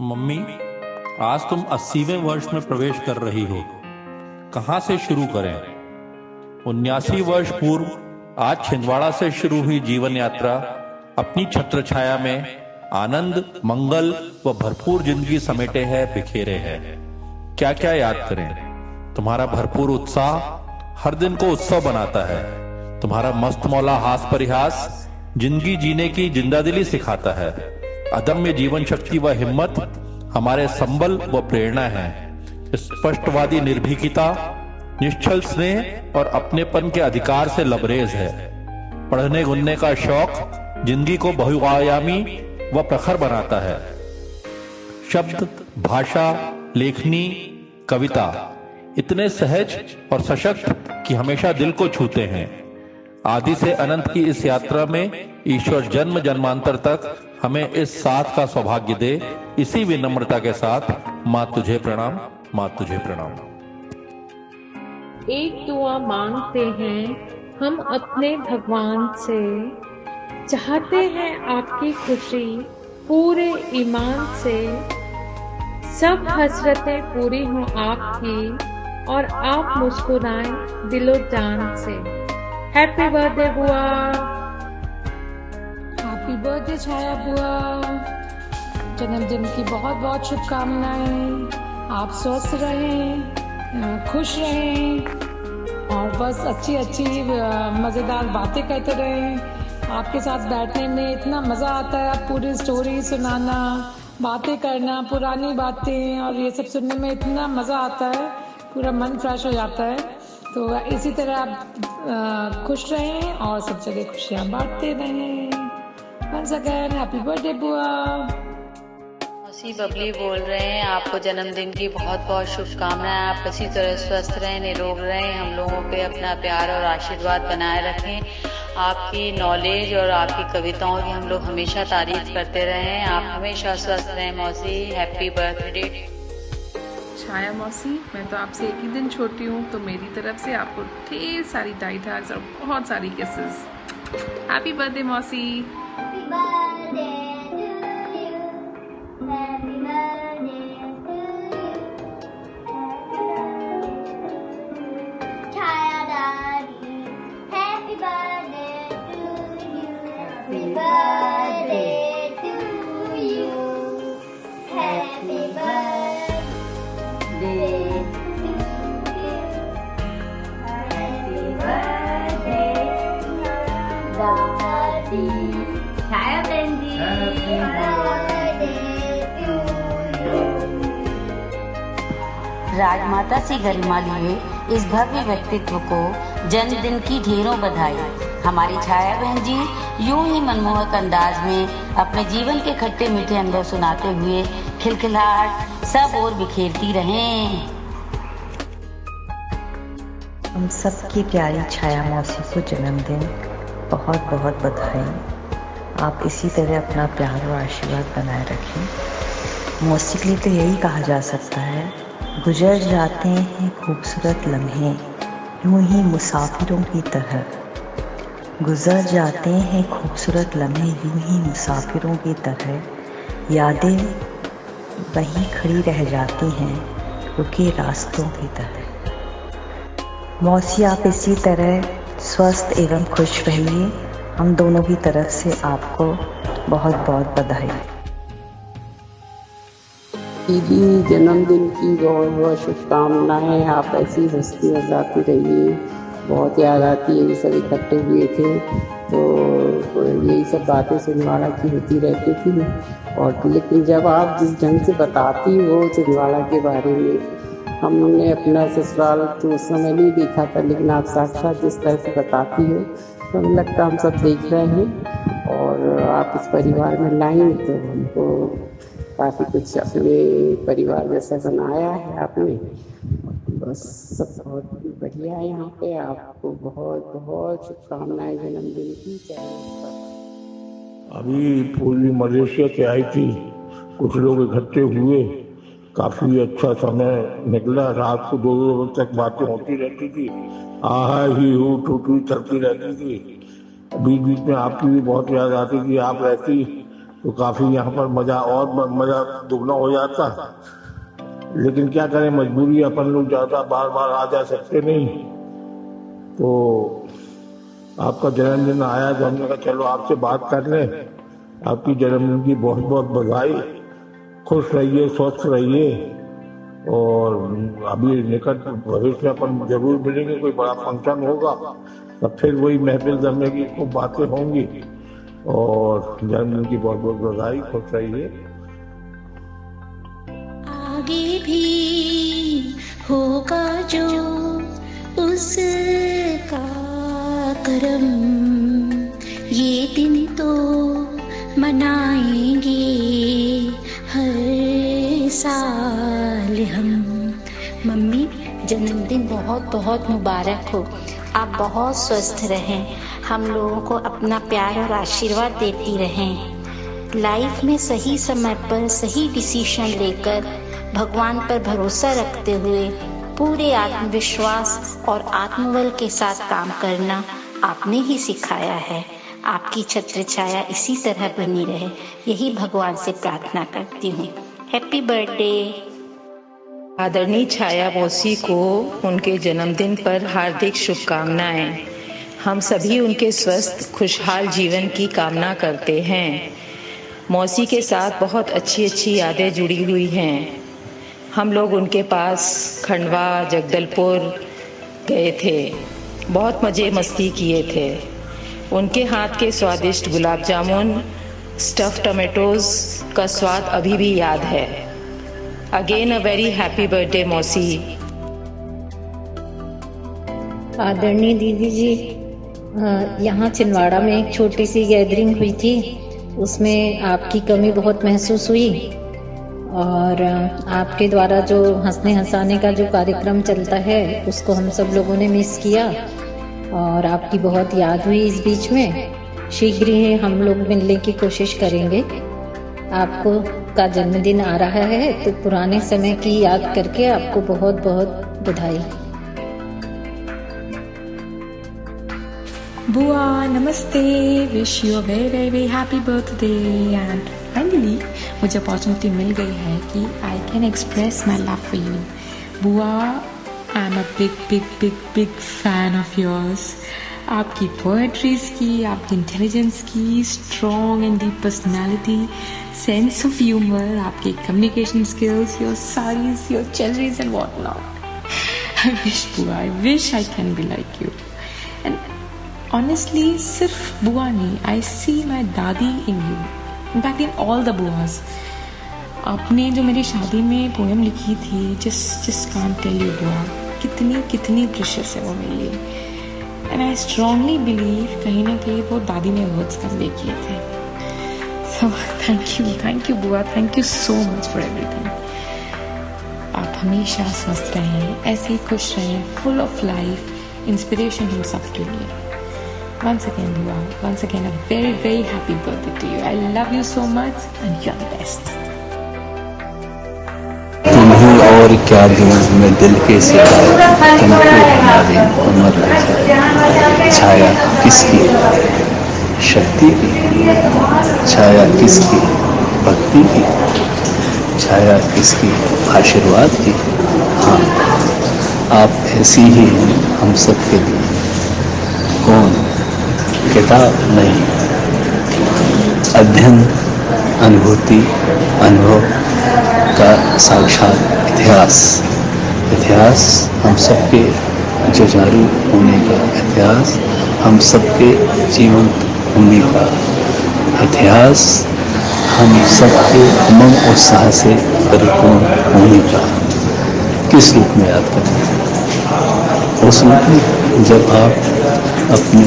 Mummy, आज तुम 80वें वर्ष में प्रवेश कर रही हो। कहाँ से शुरू करें? 79 वर्ष पूर्व आज छिंदवाड़ा से शुरू हुई जीवन यात्रा अपनी छत्र छाया में आनंद, मंगल व भरपूर जिंदगी समेटे है, बिखेरे है। क्या क्या याद करें? तुम्हारा भरपूर उत्साह हर दिन को उत्सव बनाता है। तुम्हारा मस्त मौला हास परिहास जिंदगी जीने की जिंदादिली सिखाता है। अदम्य जीवन शक्ति व हिम्मत हमारे संबल व प्रेरणा है। स्पष्टवादी निर्भीकता, निश्चल स्नेह और अपनेपन के अधिकार से लबरेज है। पढ़ने गुनने का शौक जिंदगी को बहुआयामी व प्रखर बनाता है। शब्द, भाषा, लेखनी, कविता इतने सहज और सशक्त कि हमेशा दिल को छूते हैं। आदि से अनंत की इस यात्रा में ईश्वर जन्म जन्मांतर तक हमें इस साथ का सौभाग्य दे। इसी विनम्रता के साथ माँ तुझे प्रणाम, माँ तुझे प्रणाम। एक दुआ मांगते हैं हम अपने भगवान से, चाहते हैं आपकी खुशी पूरे ईमान से। सब हसरतें पूरी हों आपकी और आप मुस्कुराएं दिलो जान से। हैप्पी बर्थडे बुआ। हैप्पी बर्थडे छाया बुआ। जन्मदिन की बहुत बहुत शुभकामनाएं। आप स्वस्थ रहें, खुश रहें और बस अच्छी अच्छी मज़ेदार बातें करते रहें। आपके साथ बैठने में इतना मज़ा आता है, आप पूरी स्टोरी सुनाना, बातें करना, पुरानी बातें, और ये सब सुनने में इतना मज़ा आता है, पूरा मन फ्रेश हो जाता है। तो इसी तरह आप खुश रहें और सब जगह खुशियाँ बांटते रहें। वंस अगेन हैप्पी बर्थडे बुआ। मौसी बबली बोल रहे हैं, आपको जन्मदिन की बहुत बहुत शुभकामनाएं। आप इसी तरह स्वस्थ रहें, निरोग रहें, हम लोगों पे अपना प्यार और आशीर्वाद बनाए रखें। आपकी नॉलेज और आपकी कविताओं की हम लोग हमेशा तारीफ करते रहें। आप हमेशा स्वस्थ रहें मौसी। हैप्पी बर्थडे छाया मौसी। मैं तो आपसे एक ही दिन छोटी हूँ, तो मेरी तरफ से आपको ढेर सारी टाइट हग्स और बहुत सारी किसेस। हैप्पी बर्थडे मौसी। Happy birthday to you. Happy birthday to you. Chaya Daddy. Happy birthday to you. Happy birthday to you. Happy birthday to you. Happy birthday, Daddy. छाया बहन जी। राजमाता से गरिमा लिए इस भव्य व्यक्तित्व को जन्मदिन की ढेरों बधाई। हमारी छाया बहन जी यूं ही मनमोहक अंदाज में अपने जीवन के खट्टे मीठे अनुभव सुनाते हुए खिलखिलाहट सब ओर बिखेरती रहें। हम सबकी प्यारी छाया मौसी को जन्मदिन बहुत बहुत बधाई। आप इसी तरह अपना प्यार और आशीर्वाद बनाए रखें। मौसी के लिए तो यही कहा जा सकता है, गुजर जाते हैं खूबसूरत लम्हे यूं ही मुसाफिरों की तरह। गुजर जाते हैं खूबसूरत लम्हे यूं ही मुसाफिरों की तरह। यादें वहीं खड़ी रह जाती हैं रुके रास्तों की तरह। मौसी आप इसी तरह स्वस्थ एवं खुश रहिए। हम दोनों की तरफ से आपको बहुत बहुत बधाई। दीदी जन्मदिन की बहुत बहुत शुभकामनाएं। आप ऐसी हंसती हंसाती रहिए। बहुत याद आती है, ये सब इकट्ठे हुए थे तो यही सब बातें छिंदवाड़ा की होती रहती थी। और लेकिन जब आप जिस ढंग से बताती हो छिंदवाड़ा के बारे में, हमने अपना ससुराल तो उस समय नहीं देखा था, लेकिन आप साक्षात जिस तरह से बताती हो तो हमें लगता हम सब देख रहे हैं। और आप इस परिवार में लाइन तो हमको काफ़ी कुछ अपने परिवार जैसा बनाया है आपने। बस सब बहुत बढ़िया है यहाँ पे। आपको बहुत बहुत शुभकामनाएं जन्मदिन की। अभी पूरी मलेशिया से आई थी, कुछ लोग इकट्ठे हुए, काफी अच्छा समय निकला। रात को 2 बजे तक बातें होती रहती थी, आहा ही हूँ टूटी चलती रहती थी। बीच बीच में आपकी भी बहुत याद आती थी। आप ऐसी तो काफ़ी यहाँ पर मज़ा दुगना हो जाता। लेकिन क्या करें, मजबूरी, अपन लोग ज़्यादा बार बार आ जा सकते नहीं। तो आपका जन्मदिन आया तो हमने कहा चलो आपसे बात कर लें। आपकी जन्मदिन की बहुत बहुत बधाई। खुश रहिए, स्वस्थ रहिए, और अभी निकट भविष्य में अपन जरूर मिलेंगे। कोई बड़ा फंक्शन होगा तब फिर वही महफिल जमने की खूब बातें होंगी। और जन्मदिन की बहुत बहुत बधाई। खुश रहिए। आगे भी होगा जो उसका करम, ये दिन तो मनाएंगे हर साल हम। मम्मी, जन्मदिन बहुत बहुत मुबारक हो। आप बहुत स्वस्थ रहें, हम लोगों को अपना प्यार और आशीर्वाद देती रहें। लाइफ में सही समय पर सही डिसीजन लेकर भगवान पर भरोसा रखते हुए पूरे आत्मविश्वास और आत्मबल के साथ काम करना आपने ही सिखाया है। आपकी छत्र छाया इसी तरह बनी रहे, यही भगवान से प्रार्थना करती हूँ। Happy birthday. आदरणीय छाया मौसी को उनके जन्मदिन पर हार्दिक शुभकामनाएं। हम सभी उनके स्वस्थ खुशहाल जीवन की कामना करते हैं। मौसी के साथ बहुत अच्छी अच्छी यादें जुड़ी हुई हैं। हम लोग उनके पास खंडवा, जगदलपुर गए थे, बहुत मज़े मस्ती किए थे। उनके हाथ के स्वादिष्ट गुलाब जामुन, स्टफ टमेटोज का स्वाद अभी भी याद है। Again a very happy birthday मौसी। आदरणीय दीदी जी, यहाँ छिंदवाड़ा में एक छोटी सी गैदरिंग हुई थी, उसमें आपकी कमी बहुत महसूस हुई। और आपके द्वारा जो हंसने हंसाने का जो कार्यक्रम चलता है उसको हम सब लोगों ने मिस किया, और आपकी बहुत याद हुई इस बीच में। शीघ्र ही हम लोग मिलने की कोशिश करेंगे। आपको का जन्मदिन आ रहा है तो पुराने समय की याद करके आपको बहुत बहुत बधाई। बुआ नमस्ते, wish you a very very very happy birthday. And finally मुझे अपॉर्चुनिटी मिल गई है कि I can express my love for you. Bua, I am a big big big big fan of yours. आपकी पोएट्रीज की, आपकी इंटेलिजेंस की, strong and deep personality, sense of humour, आपके communication skills, your saris, your jewelleries and what not. I wish bua, I wish I can be like you. And honestly सिर्फ बुआ नहीं, I see my dadi in you, in fact in all the buas. आपने जो मेरी शादी में poem लिखी थी, जस्ट कांट टेल यू बुआ, कितनी कितनी प्रेशियस है वो मेरे लिए। एंड आई स्ट्रांगली बिलीव कहीं ना कहीं वो दादी ने वर्ड्स कन्वे किए थे। सो थैंक यू बुआ, thank you so much for everything. आप हमेशा स्वस्थ रहें, ऐसे ही खुश रहें, फुल ऑफ लाइफ, इंस्पिरेशन हम सबके लिए। Once again, Bua, once again, a very, very happy birthday to you. I love you so much and you're the best. तुम्हें और क्या दूं मैं दिल के सिवाय, तुमको हमारे अमर रहे। छाया किसकी शक्ति की, छाया किसकी भक्ति की, छाया किसकी आशीर्वाद की। हाँ, आप ऐसी ही हैं हम सब के लिए। कौन किताब नहीं, अध्ययन, अनुभूति, अनुभव का साक्षात इतिहास। इतिहास हम सबके जुझारू होने का इतिहास, हम सबके जीवंत होने का इतिहास, हम सबके उमंग उत्साह से परिपूर्ण होने का। किस रूप में याद करें? उस रूप में जब आप अपने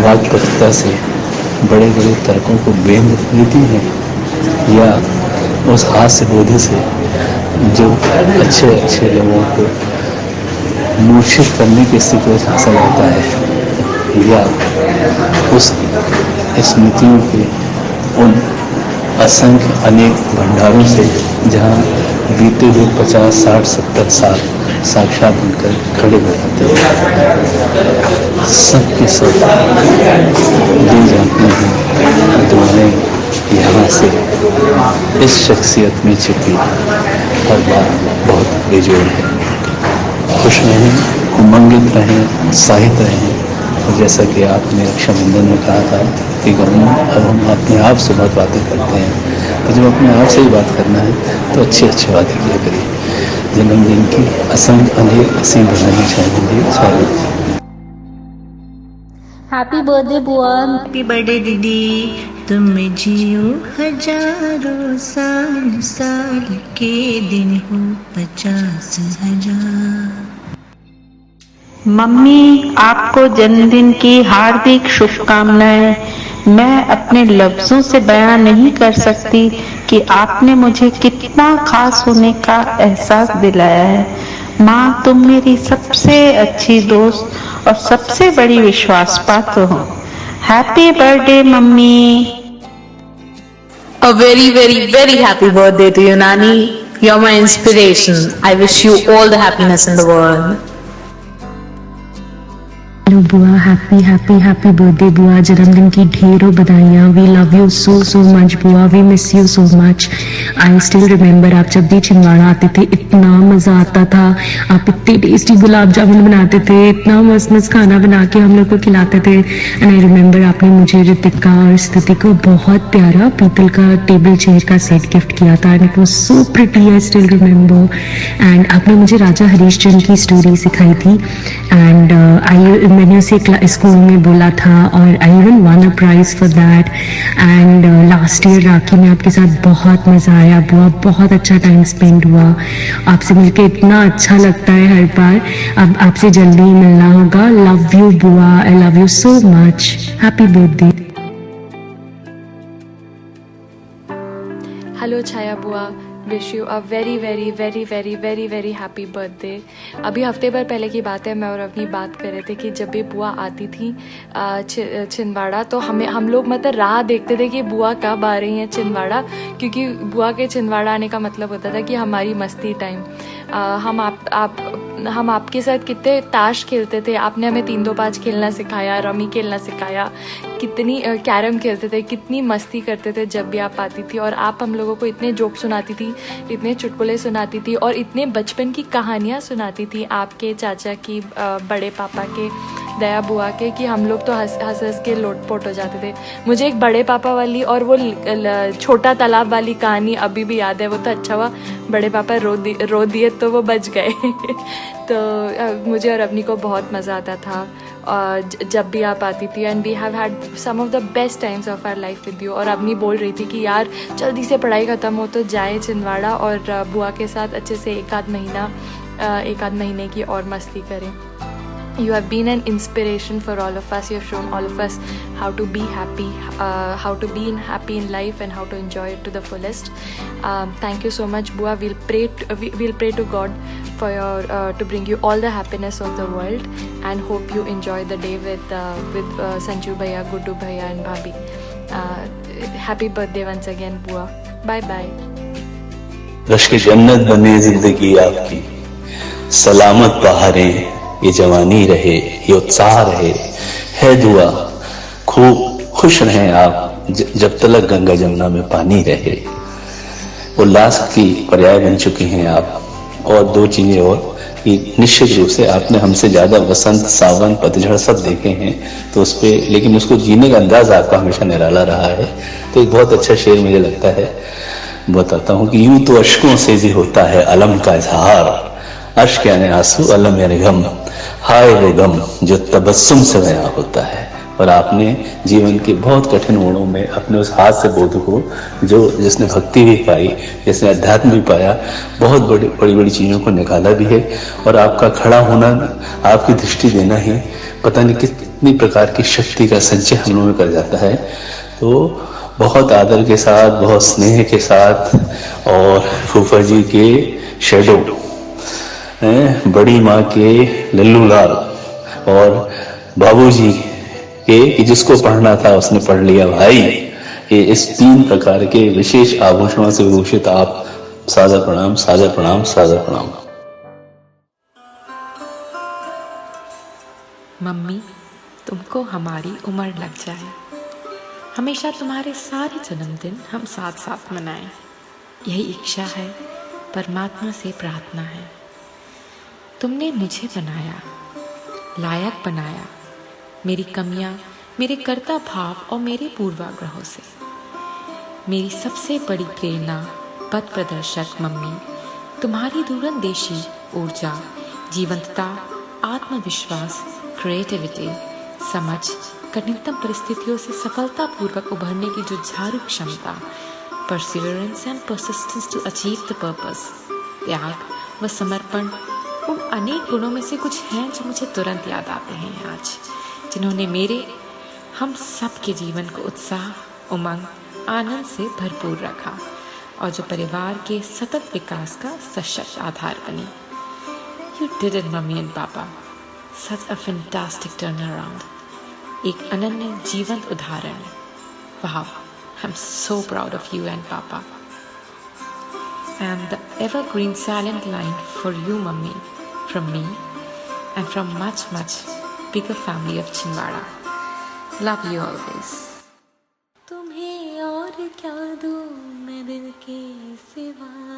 वाक्पटुता से बड़े बड़े तर्कों को बेंध देती हैं, या उस हास्य बोधि से जो अच्छे अच्छे लोगों को मूर्छित करने की स्थिति में हासिल होता है, या उस स्मृतियों के उन असंख्य अनेक भंडारों से जहाँ बीते हुए 50, 60, 70 साल साक्षात बनकर खड़े हो जाते हैं। सबके सब ले जाते हैं दुआएं, यहाँ से इस शख्सियत में छिपी हर बात बहुत बेजोड़ है। खुश रहें, उमंगित रहें, उत्साहित रहें। और जैसा कि आपने रक्षाबंधन में कहा था कि हम अपने आप से बहुत बातें करते हैं, तो जब अपने आप से ही बात करना है तो अच्छी अच्छी बातें किया करिए। जन्मदिन की असंख्य अनेक असीम बधाई चाहिए। हैप्पी बर्थडे बुआ, हैप्पी बर्थडे दीदी, तुम जियो हजारों साल, साल के दिन हो 50,000। मम्मी, आपको जन्मदिन की हार्दिक शुभकामनाएं। मैं अपने लफ्जों से बयां नहीं कर सकती कि आपने मुझे कितना खास होने का एहसास दिलाया है। माँ, तुम मेरी सबसे अच्छी दोस्त और सबसे बड़ी विश्वास पात्र हो। Happy birthday mummy. A very, very, very happy birthday to you, Nani. You're my inspiration. I wish you all the happiness in the world. Hello bua, happy happy happy birthday bua, जन्मदिन की ढेरों बधाइयाँ। We love you so so much bua, we miss you so much. I still remember आप जब भी छिंदवाड़ा आते थे इतना मज़ा आता था। आप इतने टेस्टी गुलाब जामुन बनाते थे, इतना मस्त मस्त खाना बना के हम लोग को खिलाते थे। एंड आई रिमेम्बर आपने मुझे ऋतिका और स्तुति को बहुत प्यारा पीतल का टेबल चेयर का सेट गिफ्ट किया था and it was so pretty, I still remember. And आपने मुझे राजा हरीशचंद्र की स्टोरी सिखाई थी एंड मैंने उसे स्कूल में बोला था और I even won a prize for that. And last year Rakhi में आपके साथ बहुत मज़ा आया बुआ, बहुत अच्छा टाइम स्पेंड हुआ। आपसे मिलके इतना अच्छा लगता है हर बार। अब आपसे जल्दी ही मिलना होगा। Love you bua, I love you so much. Happy birthday. Hello Chhaya bua, wish you a very very very very very very happy birthday. अभी हफ्ते भर पहले की बात है, मैं और अभी बात कर रहे थे कि जब भी बुआ आती थी छिंदवाड़ा तो हम लोग मतलब राह देखते थे कि बुआ कब आ रही हैं छिंदवाड़ा, क्योंकि बुआ के छिंदवाड़ा आने का मतलब होता था कि हमारी मस्ती टाइम। हम आपके साथ कितने ताश खेलते थे, आपने हमें 3-2-5 खेलना सिखाया, रमी खेलना सिखाया, कितनी कैरम खेलते थे, कितनी मस्ती करते थे जब भी आप आती थी। और आप हम लोगों को इतने जोक सुनाती थी, इतने चुटकुले सुनाती थी और इतने बचपन की कहानियाँ सुनाती थी आपके चाचा की, बड़े पापा के, दया बुआ के, कि हम लोग तो हंस के लोटपोट हो जाते थे। मुझे एक बड़े पापा वाली और वो छोटा तालाब वाली कहानी अभी भी याद है। वो तो अच्छा हुआ बड़े पापा रो दिए तो वो बच गए तो मुझे और अपनी को बहुत मज़ा आता था जब भी आप आती थी। And we have had some of the best times of our life with you. और अपनी बोल रही थी कि यार जल्दी से पढ़ाई ख़त्म हो तो जाए छिंदवाड़ा और बुआ के साथ अच्छे से एक आध महीने की और मस्ती करें। You have been an inspiration for all of us. You have shown all of us how to be happy, how to be happy in life and how to enjoy it to the fullest. Thank you so much, Bua. We'll pray to God for to bring you all the happiness of the world, and hope you enjoy the day with Sanju Bhaiya, Guddu Bhaiya and Bhabhi. Happy birthday once again, Bua. Bye bye. रश्क जन्नत बने जिंदगी आपकी, सलामत बहारें ये जवानी रहे, ये उत्साह रहे, है दुआ खूब खुश रहें आप जब तलक गंगा जमुना में पानी रहे। उल्लास की पर्याय बन चुके हैं आप। और दो चीजें और कि निश्चित रूप से आपने हमसे ज्यादा वसंत, सावन, पतझड़ सब देखे हैं, तो उस पे लेकिन उसको जीने का अंदाज आपका हमेशा निराला रहा है। तो एक बहुत अच्छा शेर मुझे लगता है, बताता हूँ कि यूं तो अश्कों से भी होता है अलम का इजहार, अश्क यानी आंसू, अलम यानी गम, हाय वो गम जो तबस्सुम से बयां होता है। और आपने जीवन के बहुत कठिन मोड़ों में अपने उस हाथ से बोध को, जो जिसने भक्ति भी पाई, जिसने अध्यात्म भी पाया, बहुत बड़ी बड़ी चीजों को निकाला भी है। और आपका खड़ा होना, आपकी दृष्टि देना ही पता नहीं कितनी प्रकार की शक्ति का संचय हम लोगों में कर जाता है। तो बहुत आदर के साथ, बहुत स्नेह के साथ, और फूफा जी के शेडो, बड़ी माँ के लल्लू लाल, और बाबूजी के कि जिसको पढ़ना था उसने पढ़ लिया भाई, ये इस 3 प्रकार के विशेष आभूषणों से विभूषित आप, सादर प्रणाम, सादर प्रणाम, सादर प्रणाम। मम्मी, तुमको हमारी उम्र लग जाए, हमेशा तुम्हारे सारे जन्मदिन हम साथ साथ मनाएं। यही इच्छा है, परमात्मा से प्रार्थना है। तुमने मुझे बनाया, लायक बनाया, मेरी कमियां, मेरे कर्ता भाव और मेरे पूर्वाग्रहों से। मेरी सबसे बड़ी प्रेरणा पथ प्रदर्शक मम्मी, तुम्हारी दूरंदेशी ऊर्जा, जीवंतता, आत्मविश्वास, क्रिएटिविटी, समझ, कठिनतम परिस्थितियों से सफलतापूर्वक उभरने की जुझारू क्षमता, perseverance and persistence to achieve the purpose, त्याग व समर्पण, उन अनेक गुणों में से कुछ हैं जो मुझे तुरंत याद आते हैं आज, जिन्होंने मेरे हम सब के जीवन को उत्साह, उमंग, आनंद से भरपूर रखा और जो परिवार के सतत विकास का सशक्त आधार बनी। You did it, mummy and पापा। Such a fantastic turnaround. एक अनन्य जीवंत उदाहरण। Wow, I'm so proud of you and Papa. And the evergreen silent line for you, Mummy, from me, and from much, much bigger family of Chinwada. Love you always. तुम्हें और क्या दूँ मैं दिल के सिवा।